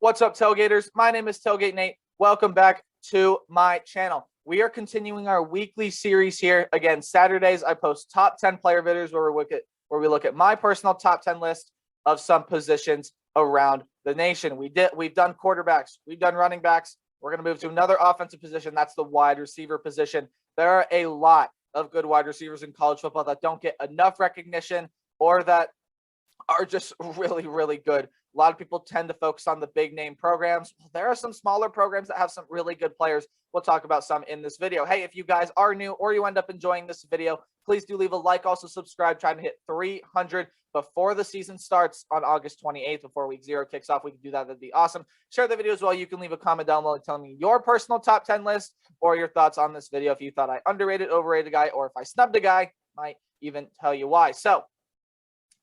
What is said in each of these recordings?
What's up, Tailgaters? My name is Tailgate Nate. Welcome back to my channel. We are continuing our weekly series here. Again, Saturdays, I post top 10 player videos where we look at my personal top 10 list of some positions around the nation. We've done quarterbacks, we've done running backs. We're going to move to another offensive position. That's the wide receiver position. There are a lot of good wide receivers in college football that don't get enough recognition or that are just really, really good. A lot of people tend to focus on the big name programs. There are some smaller programs that have some really good players. We'll talk about some in this video. Hey, if you guys are new or you end up enjoying this video, please do leave a like. Also subscribe, trying to hit 300 before the season starts on August 28th, before week 0 kicks off. We can do that. That'd be awesome. Share the video as well. You can leave a comment down below telling me your personal top 10 list or your thoughts on this video. If you thought I underrated, overrated a guy, or if I snubbed a guy, might even tell you why. So,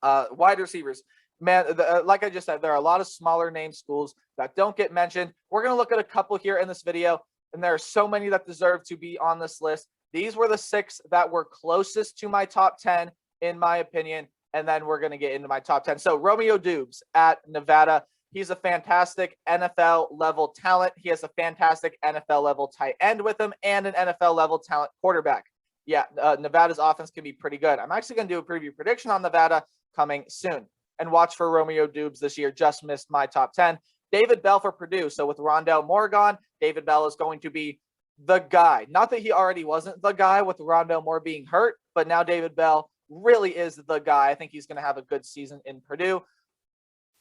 wide receivers. Man, like I just said, there are a lot of smaller name schools that don't get mentioned. We're going to look at a couple here in this video, and there are so many that deserve to be on this list. These were the 6 that were closest to my top 10, in my opinion, and then we're going to get into my top 10. So Romeo Doubs at Nevada. He's a fantastic NFL-level talent. He has a fantastic NFL-level tight end with him and an NFL-level talent quarterback. Yeah, Nevada's offense can be pretty good. I'm actually going to do a preview prediction on Nevada coming soon. And watch for Romeo Doubs this year. Just missed my top 10. David Bell for Purdue. So with Rondale Moore gone, David Bell is going to be the guy. Not that he already wasn't the guy with Rondale Moore being hurt, but now David Bell really is the guy. I think he's going to have a good season in Purdue.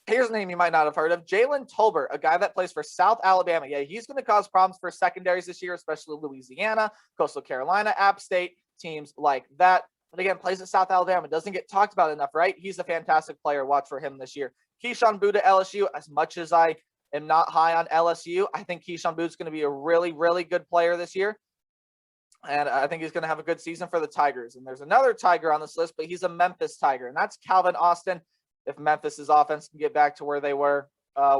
Here's a name you might not have heard of. Jalen Tolbert, a guy that plays for South Alabama. Yeah, he's going to cause problems for secondaries this year, especially Louisiana, Coastal Carolina, App State, teams like that. But again, plays at South Alabama. Doesn't get talked about enough, right? He's a fantastic player. Watch for him this year. Keyshawn Boutte, LSU. As much as I am not high on LSU, I think Keyshawn Boutte's going to be a really, really good player this year. And I think he's going to have a good season for the Tigers. And there's another Tiger on this list, but he's a Memphis Tiger. And that's Calvin Austin. If Memphis's offense can get back to where they were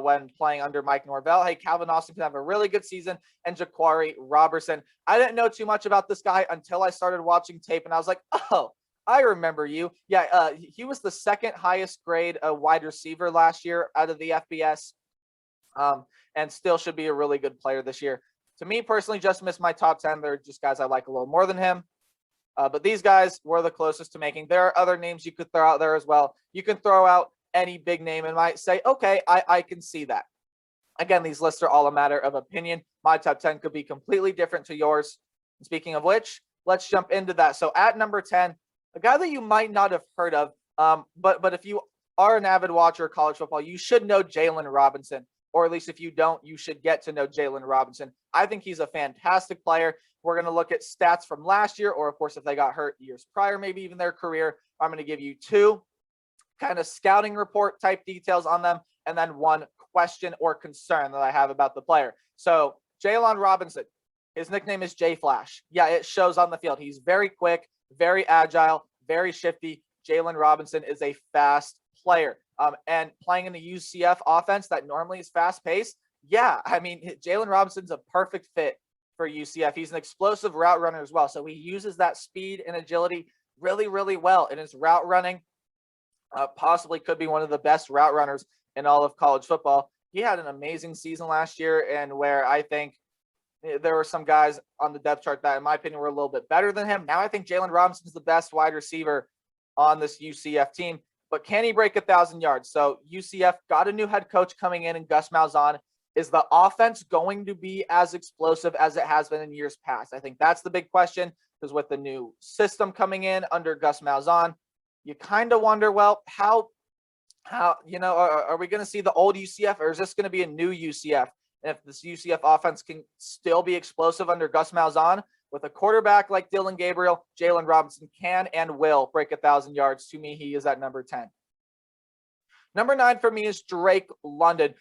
when playing under Mike Norvell, hey, Calvin Austin can have a really good season. And Jaquari Robertson. I didn't know too much about this guy until I started watching tape, and I was like, oh, I remember you. Yeah, he was the second highest grade wide receiver last year out of the FBS, and still should be a really good player this year. To me personally, just missed my top 10. They're just guys I like a little more than him. But these guys were the closest to making. There are other names you could throw out there as well. You can throw out any big name and might say, okay, I can see that. Again, these lists are all a matter of opinion. My top 10 could be completely different to yours. And speaking of which, let's jump into that. So at number 10, a guy that you might not have heard of, but if you are an avid watcher of college football, you should know Jaylon Robinson. Or at least if you don't, you should get to know Jaylon Robinson. I think he's a fantastic player. We're going to look at stats from last year, or of course, if they got hurt years prior, maybe even their career. I'm going to give you 2 kind of scouting report type details on them, and then 1 question or concern that I have about the player. So Jaylon Robinson, his nickname is J Flash. Yeah, it shows on the field. He's very quick, very agile, very shifty. Jaylon Robinson is a fast player. And playing in the UCF offense that normally is fast-paced, yeah, I mean, Jaylon Robinson's a perfect fit for UCF. He's an explosive route runner as well. So he uses that speed and agility really, really well in his route running. Possibly could be one of the best route runners in all of college football. He had an amazing season last year, and where I think there were some guys on the depth chart that, in my opinion, were a little bit better than him. Now I think Jaylon Robinson's the best wide receiver on this UCF team. But can he break 1,000 yards? So UCF got a new head coach coming in Gus Malzahn. Is the offense going to be as explosive as it has been in years past? I think that's the big question, because with the new system coming in under Gus Malzahn, you kind of wonder, well, how are we going to see the old UCF, or is this going to be a new UCF? And if this UCF offense can still be explosive under Gus Malzahn, with a quarterback like Dillon Gabriel, Jaylon Robinson can and will break 1,000 yards. To me, he is at number 10. Number 9 for me is Drake London.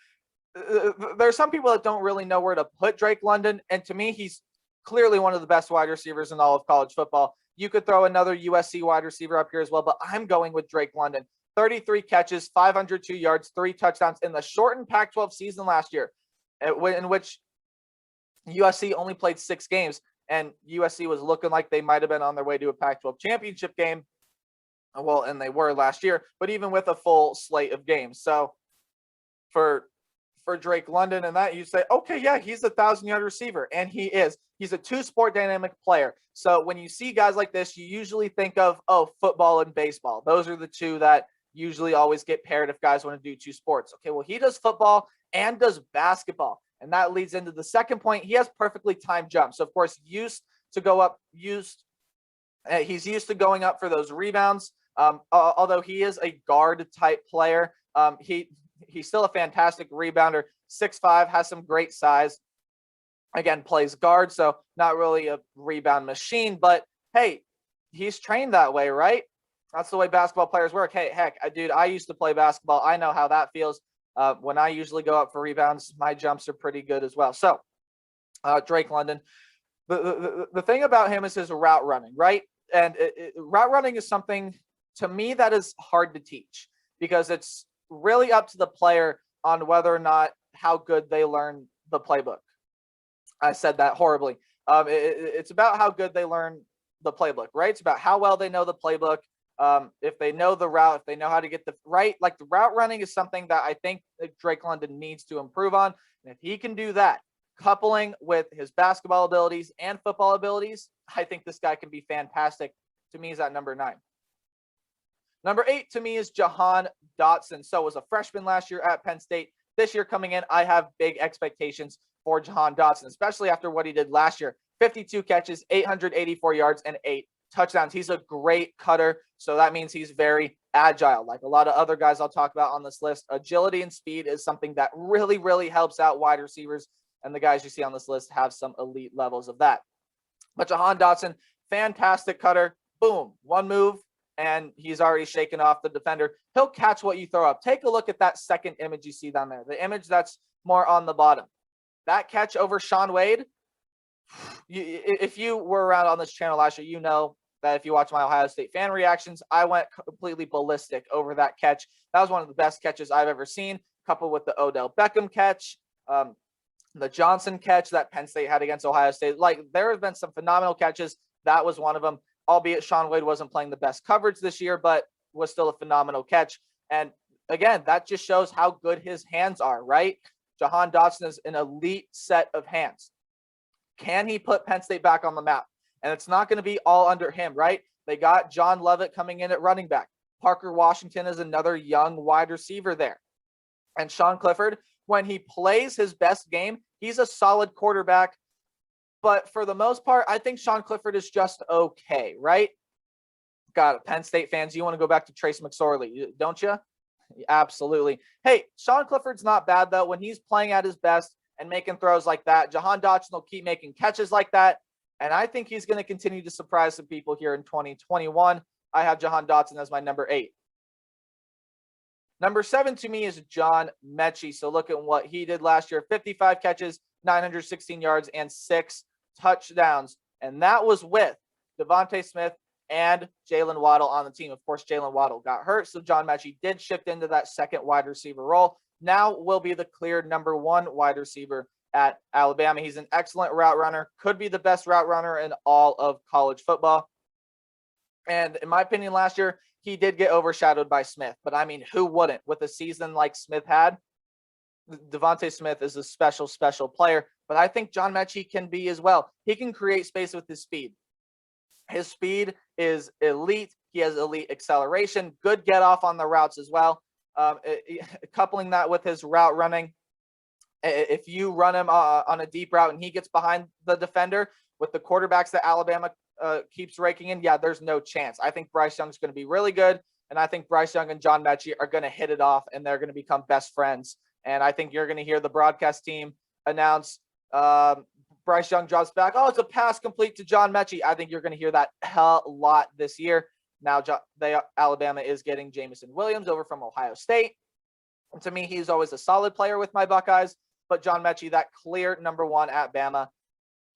There are some people that don't really know where to put Drake London, and to me, he's clearly one of the best wide receivers in all of college football. You could throw another USC wide receiver up here as well, but I'm going with Drake London. 33 catches, 502 yards, 3 touchdowns in the shortened Pac-12 season last year, in which USC only played 6 games. And USC was looking like they might have been on their way to a Pac-12 championship game. Well, and they were last year, but even with a full slate of games. So for for Drake London and that, you say, okay, yeah, he's a 1,000-yard receiver, and he is. He's a two-sport dynamic player. So when you see guys like this, you usually think of, oh, football and baseball. Those are the two that usually always get paired if guys want to do two sports. Okay, well, he does football and does basketball. And that leads into the second point. He has perfectly timed jumps. So, of course, he's used to going up for those rebounds. Although he is a guard type player, he's still a fantastic rebounder. 6'5", has some great size. Again, plays guard, so not really a rebound machine. But hey, he's trained that way, right? That's the way basketball players work. Hey, heck, dude, I used to play basketball. I know how that feels. When I usually go up for rebounds, my jumps are pretty good as well. So, Drake London, the thing about him is his route running, right? And route running is something, to me, that is hard to teach because it's really up to the player on whether or not how good they learn the playbook. I said that horribly. It's about how good they learn the playbook, right? It's about how well they know the playbook. If they know the route, if they know how to get the right, like the route running is something that I think Drake London needs to improve on. And if he can do that, coupling with his basketball abilities and football abilities, I think this guy can be fantastic. To me, he's at number 9. Number 8 to me is Jahan Dotson. So was a freshman last year at Penn State. This year coming in, I have big expectations for Jahan Dotson, especially after what he did last year. 52 catches, 884 yards, and 8 touchdowns. He's a great cutter, so that means he's very agile. Like a lot of other guys I'll talk about on this list, agility and speed is something that really, really helps out wide receivers, and the guys you see on this list have some elite levels of that. But Jahan Dotson, fantastic cutter. Boom, one move, and he's already shaken off the defender. He'll catch what you throw up. Take a look at that second image you see down there, the image that's more on the bottom. That catch over Shaun Wade, if you were around on this channel last year, you know that if you watch my Ohio State fan reactions, I went completely ballistic over that catch. That was one of the best catches I've ever seen, coupled with the Odell Beckham catch, the Johnson catch that Penn State had against Ohio State. Like, there have been some phenomenal catches. That was one of them, albeit Shaun Wade wasn't playing the best coverage this year, but was still a phenomenal catch. And again, that just shows how good his hands are, right? Jahan Dotson is an elite set of hands. Can he put Penn State back on the map? And it's not going to be all under him, right? They got John Lovett coming in at running back. Parker Washington is another young wide receiver there. And Sean Clifford, when he plays his best game, he's a solid quarterback. But for the most part, I think Sean Clifford is just okay, right? Got it. Penn State fans, you want to go back to Trace McSorley, don't you? Absolutely. Hey, Sean Clifford's not bad, though. When he's playing at his best and making throws like that, Jahan Dotson will keep making catches like that. And I think he's going to continue to surprise some people here in 2021. I have Jahan Dotson as my number 8. Number 7 to me is John Metchie. So look at what he did last year. 55 catches, 916 yards, and 6 touchdowns. And that was with Devontae Smith and Jalen Waddle on the team. Of course, Jalen Waddle got hurt, so John Metchie did shift into that second wide receiver role. Now will be the clear number 1 wide receiver at Alabama. He's an excellent route runner, could be the best route runner in all of college football. And in my opinion, last year, he did get overshadowed by Smith. But I mean, who wouldn't? With a season like Smith had, Devontae Smith is a special, special player. But I think John Metchie can be as well. He can create space with his speed. His speed is elite. He has elite acceleration, good get off on the routes as well. Coupling that with his route running, if you run him on a deep route and he gets behind the defender with the quarterbacks that Alabama keeps raking in, yeah, there's no chance. I think Bryce Young's going to be really good, and I think Bryce Young and John Metchie are going to hit it off, and they're going to become best friends. And I think you're going to hear the broadcast team announce Bryce Young drops back. Oh, it's a pass complete to John Metchie. I think you're going to hear that a lot this year. Now, Alabama is getting Jamison Williams over from Ohio State. And to me, he's always a solid player with my Buckeyes. But John Metchie, that clear number 1 at Bama.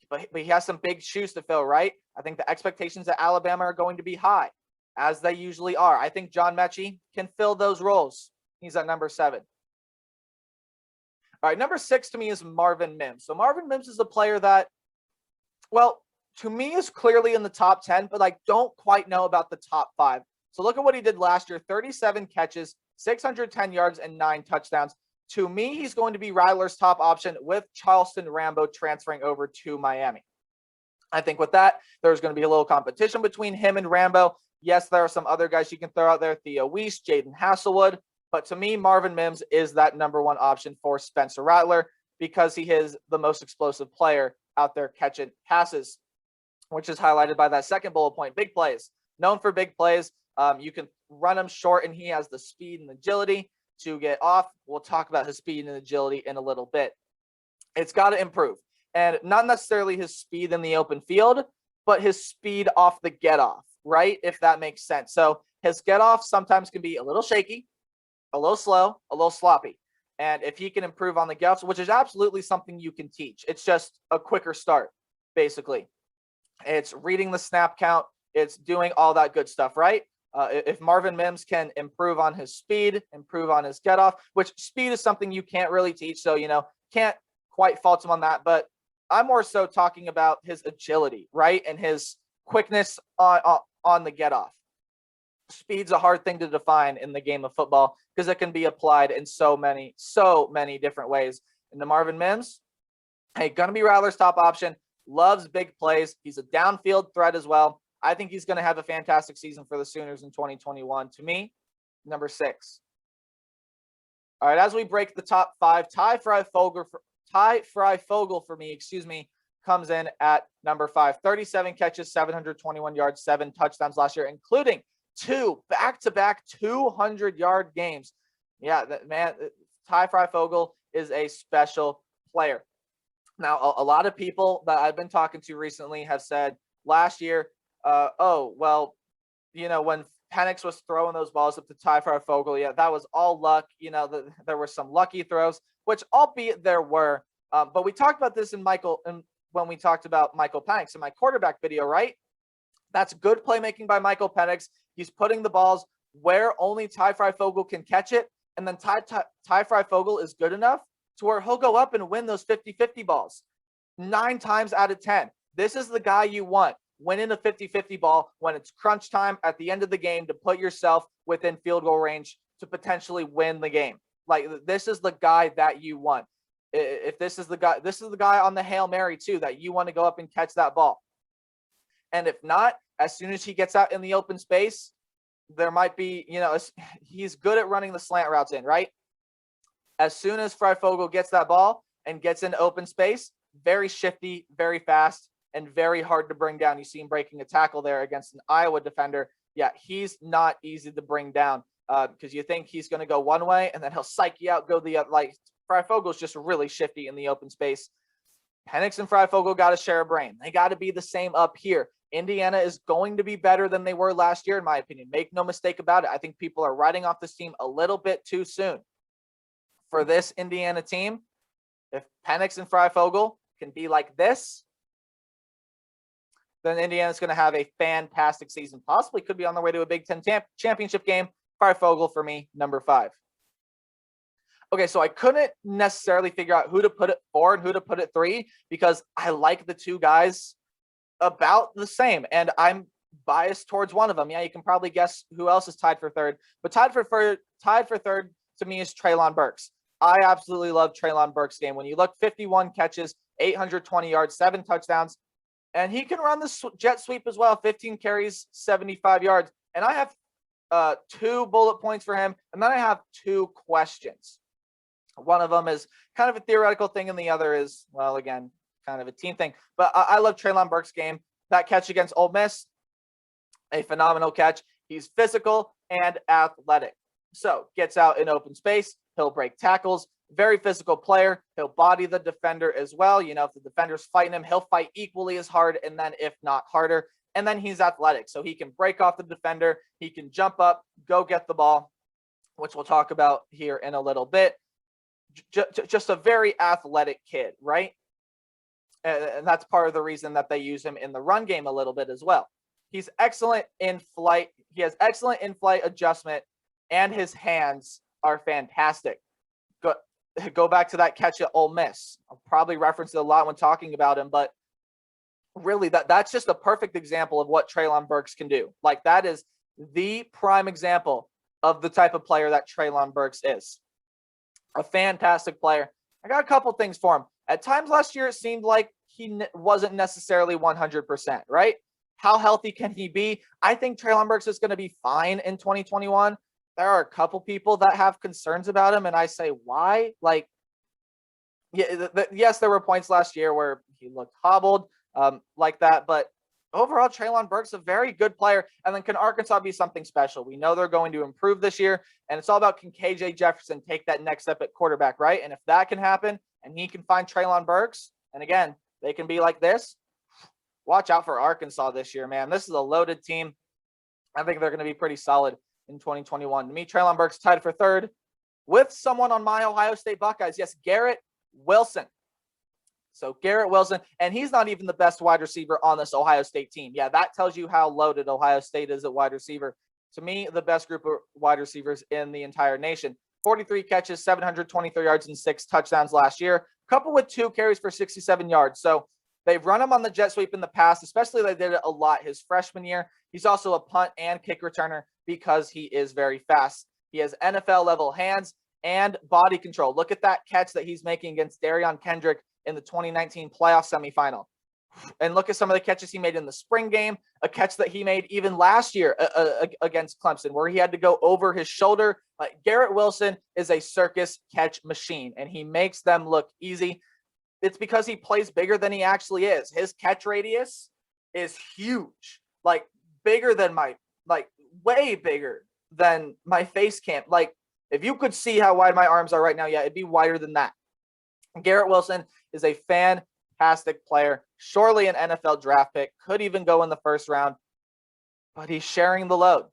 But he has some big shoes to fill, right? I think the expectations at Alabama are going to be high, as they usually are. I think John Metchie can fill those roles. He's at number 7. All right, number 6 to me is Marvin Mims. So Marvin Mims is a player that, well, to me is clearly in the top 10, but I don't quite know about the top 5. So look at what he did last year. 37 catches, 610 yards, and 9 touchdowns. To me, he's going to be Rattler's top option with Charleston Rambo transferring over to Miami. I think with that, there's going to be a little competition between him and Rambo. Yes, there are some other guys you can throw out there, Theo Weiss, Jaden Hasselwood. But to me, Marvin Mims is that #1 option for Spencer Rattler because he is the most explosive player out there catching passes, which is highlighted by that second bullet point, big plays. Known for big plays. You can run him short, and he has the speed and agility to get off. We'll talk about his speed and agility in a little bit. It's got to improve. And not necessarily his speed in the open field, but his speed off the get off, right? If that makes sense. So his get off sometimes can be a little shaky, a little slow, a little sloppy. And if he can improve on the get offs, which is absolutely something you can teach, it's just a quicker start, basically. It's reading the snap count. It's doing all that good stuff, right? If Marvin Mims can improve on his speed, improve on his get off, which speed is something you can't really teach. So, can't quite fault him on that. But I'm more so talking about his agility, right? And his quickness on the get off. Speed's a hard thing to define in the game of football because it can be applied in so many different ways. And the Marvin Mims, hey, gonna be Rattler's top option, loves big plays. He's a downfield threat as well. I think he's going to have a fantastic season for the Sooners in 2021. To me, #6. All right, as we break the top 5, Ty Fryfogle for me, comes in at #5. 37 catches, 721 yards, 7 touchdowns last year, including 2 back-to-back 200-yard games. Yeah, Ty Fryfogle is a special player. Now, a lot of people that I've been talking to recently have said last year, when Penix was throwing those balls up to Ty Fryfogle, yeah, that was all luck. There were some lucky throws, which albeit there were. But we talked about this when we talked about Michael Penix in my quarterback video, right? That's good playmaking by Michael Penix. He's putting the balls where only Ty Fryfogle can catch it. And then Ty Fryfogle is good enough to where he'll go up and win those 50-50 balls 9 times out of 10. This is the guy you want. Winning a 50-50 ball when it's crunch time at the end of the game to put yourself within field goal range to potentially win the game. Like, this is the guy that you want. If this is the guy on the Hail Mary too, that you want to go up and catch that ball. And if not, as soon as he gets out in the open space, there might be, he's good at running the slant routes in, right? As soon as Fryfogle gets that ball and gets into open space, very shifty, very fast, and very hard to bring down. You see him breaking a tackle there against an Iowa defender. Yeah, he's not easy to bring down because you think he's going to go one way and then he'll psych you out, go the other. Like, Fryfogle's just really shifty in the open space. Penix and Fryfogle got to share a brain. They got to be the same up here. Indiana is going to be better than they were last year, in my opinion. Make no mistake about it. I think people are writing off this team a little bit too soon. For this Indiana team, if Penix and Fryfogle can be like this, then Indiana's going to have a fantastic season. Possibly could be on their way to a Big Ten championship game. Fryfogle for me, #5. Okay, so I couldn't necessarily figure out who to put it 4 and who to put it 3 because I like the two guys about the same, and I'm biased towards one of them. Yeah, you can probably guess who else is tied for 3rd, but tied for 3rd to me is Treylon Burks. I absolutely love Treylon Burks' game. When you look, 51 catches, 820 yards, 7 touchdowns. And he can run the jet sweep as well, 15 carries, 75 yards. And I have 2 bullet points for him, and then I have 2 questions. One of them is kind of a theoretical thing, and the other is, well, again, kind of a team thing. But I love Treylon Burks' game. That catch against Ole Miss, a phenomenal catch. He's physical and athletic. So gets out in open space. He'll break tackles. Very physical player. He'll body the defender as well. If the defender's fighting him, he'll fight equally as hard, and then if not harder. And then he's athletic, so he can break off the defender. He can jump up, go get the ball, which we'll talk about here in a little bit. Just a very athletic kid, right? And that's part of the reason that they use him in the run game a little bit as well. He's excellent in flight. He has excellent in-flight adjustment, and his hands are fantastic. Go back to that catch at Ole Miss. I'll probably reference it a lot when talking about him, but really that's just a perfect example of what Treylon Burks can do. Like, that is the prime example of the type of player that Treylon Burks is. A fantastic player. I got a couple things for him. At times last year, it seemed like he wasn't necessarily 100%, right? How healthy can he be? I think Treylon Burks is going to be fine in 2021. There are a couple people that have concerns about him, and I say, why? Like, yeah, yes, there were points last year where he looked hobbled like that, but overall, Treylon Burks a very good player. And then can Arkansas be something special? We know they're going to improve this year, and it's all about can KJ Jefferson take that next step at quarterback, right? And if that can happen, and he can find Treylon Burks, and again, they can be like this. Watch out for Arkansas this year, man. This is a loaded team. I think they're going to be pretty solid in 2021. To me, Treylon Burks tied for third with someone on my Ohio State Buckeyes. Yes, Garrett Wilson. So Garrett Wilson, and he's not even the best wide receiver on this Ohio State team. Yeah, that tells you how loaded Ohio State is at wide receiver. To me, the best group of wide receivers in the entire nation. 43 catches, 723 yards, and 6 touchdowns last year, coupled with 2 carries for 67 yards. So they've run him on the jet sweep in the past, especially they did it a lot his freshman year. He's also a punt and kick returner because he is very fast. He has NFL-level hands and body control. Look at that catch that he's making against Darion Kendrick in the 2019 playoff semifinal. And look at some of the catches he made in the spring game, a catch that he made even last year against Clemson, where he had to go over his shoulder. Garrett Wilson is a circus catch machine, and he makes them look easy. It's because he plays bigger than he actually is. His catch radius is huge, like bigger than way bigger than my face cam. Like, if you could see how wide my arms are right now, yeah, it'd be wider than that. Garrett Wilson is a fantastic player, surely an NFL draft pick, could even go in the first round, but he's sharing the load.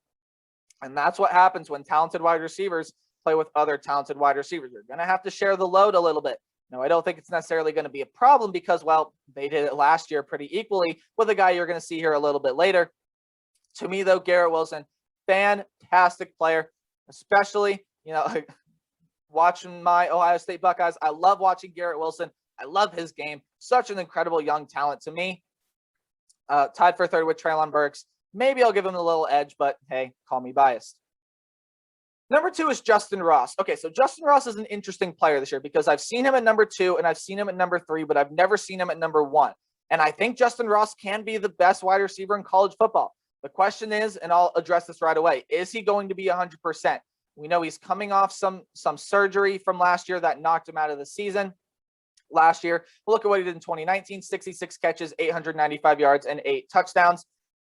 And that's what happens when talented wide receivers play with other talented wide receivers. You're going to have to share the load a little bit. No, I don't think it's necessarily going to be a problem because, well, they did it last year pretty equally with a guy you're going to see here a little bit later. To me, though, Garrett Wilson, fantastic player, especially, watching my Ohio State Buckeyes. I love watching Garrett Wilson. I love his game. Such an incredible young talent to me. Tied for third with Treylon Burks. Maybe I'll give him a little edge, but hey, call me biased. Number 2 is Justyn Ross. Okay, so Justyn Ross is an interesting player this year because I've seen him at number 2 and I've seen him at number 3, but I've never seen him at number 1. And I think Justyn Ross can be the best wide receiver in college football. The question is, and I'll address this right away, is he going to be 100%? We know he's coming off some surgery from last year that knocked him out of the season last year. Look at what he did in 2019, 66 catches, 895 yards, and 8 touchdowns.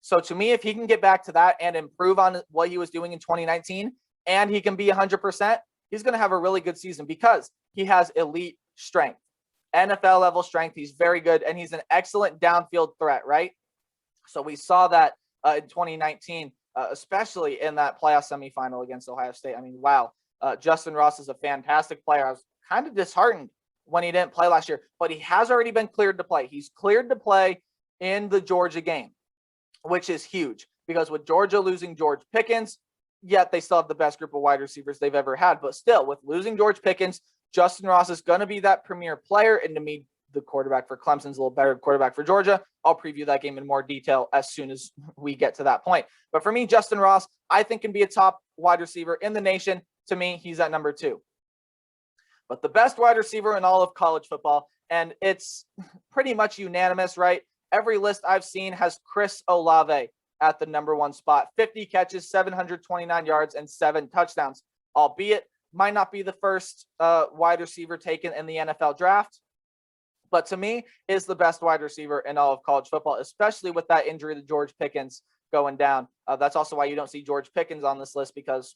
So to me, if he can get back to that and improve on what he was doing in 2019, and he can be 100%, he's going to have a really good season because he has elite strength, NFL level strength. He's very good, and he's an excellent downfield threat, right? So we saw that in 2019, especially in that playoff semifinal against Ohio State. I mean, wow. Justyn Ross is a fantastic player. I was kind of disheartened when he didn't play last year, but he has already been cleared to play. He's cleared to play in the Georgia game, which is huge because with Georgia losing George Pickens, yet they still have the best group of wide receivers they've ever had. But still, with losing George Pickens, Justyn Ross is going to be that premier player. And to me, the quarterback for Clemson's a little better quarterback for Georgia. I'll preview that game in more detail as soon as we get to that point. But for me, Justyn Ross, I think can be a top wide receiver in the nation. To me, he's at number 2. But the best wide receiver in all of college football, and it's pretty much unanimous, right? Every list I've seen has Chris Olave at the number 1 spot. 50 catches, 729 yards, and 7 touchdowns. Albeit, might not be the first wide receiver taken in the NFL draft, but to me, is the best wide receiver in all of college football, especially with that injury to George Pickens going down. That's also why you don't see George Pickens on this list because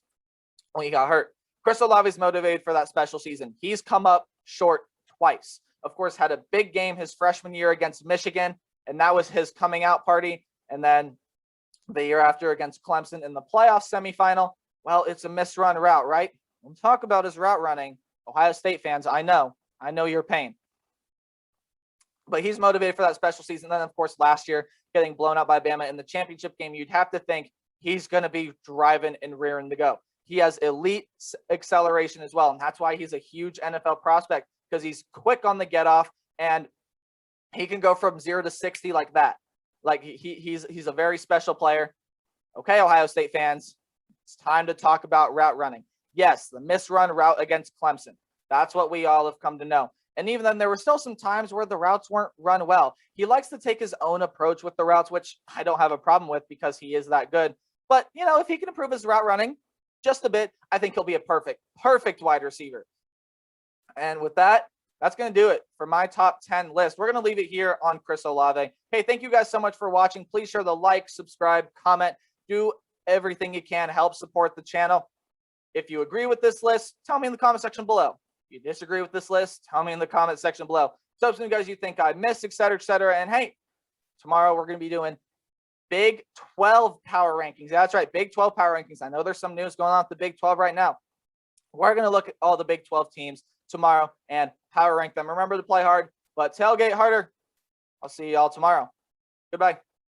when he got hurt. Chris Olave is motivated for that special season. He's come up short twice. Of course, had a big game his freshman year against Michigan, and that was his coming out party. And then the year after against Clemson in the playoff semifinal, well, it's a misrun route, right? We'll talk about his route running. Ohio State fans, I know your pain. But he's motivated for that special season. Then, of course, last year, getting blown out by Bama in the championship game, you'd have to think he's going to be driving and rearing to go. He has elite acceleration as well, and that's why he's a huge NFL prospect because he's quick on the get off, and he can go from 0 to 60 like that. Like he's a very special player. Okay, Ohio State fans, it's time to talk about route running. Yes, the misrun route against Clemson. That's what we all have come to know. And even then, there were still some times where the routes weren't run well. He likes to take his own approach with the routes, which I don't have a problem with because he is that good. But, if he can improve his route running just a bit, I think he'll be a perfect wide receiver. And with that, that's going to do it for my top 10 list. We're going to leave it here on Chris Olave. Hey, thank you guys so much for watching. Please share the like, subscribe, comment, do everything you can to help support the channel. If you agree with this list, tell me in the comment section below. If you disagree with this list, tell me in the comment section below. So some guys you think I missed, etc., etc. And hey, tomorrow we're going to be doing Big 12 power rankings. That's right, Big 12 power rankings. I know there's some news going on with the Big 12 right now. We're going to look at all the Big 12 teams tomorrow and power rank them. Remember to play hard, but tailgate harder. I'll see y'all tomorrow. Goodbye.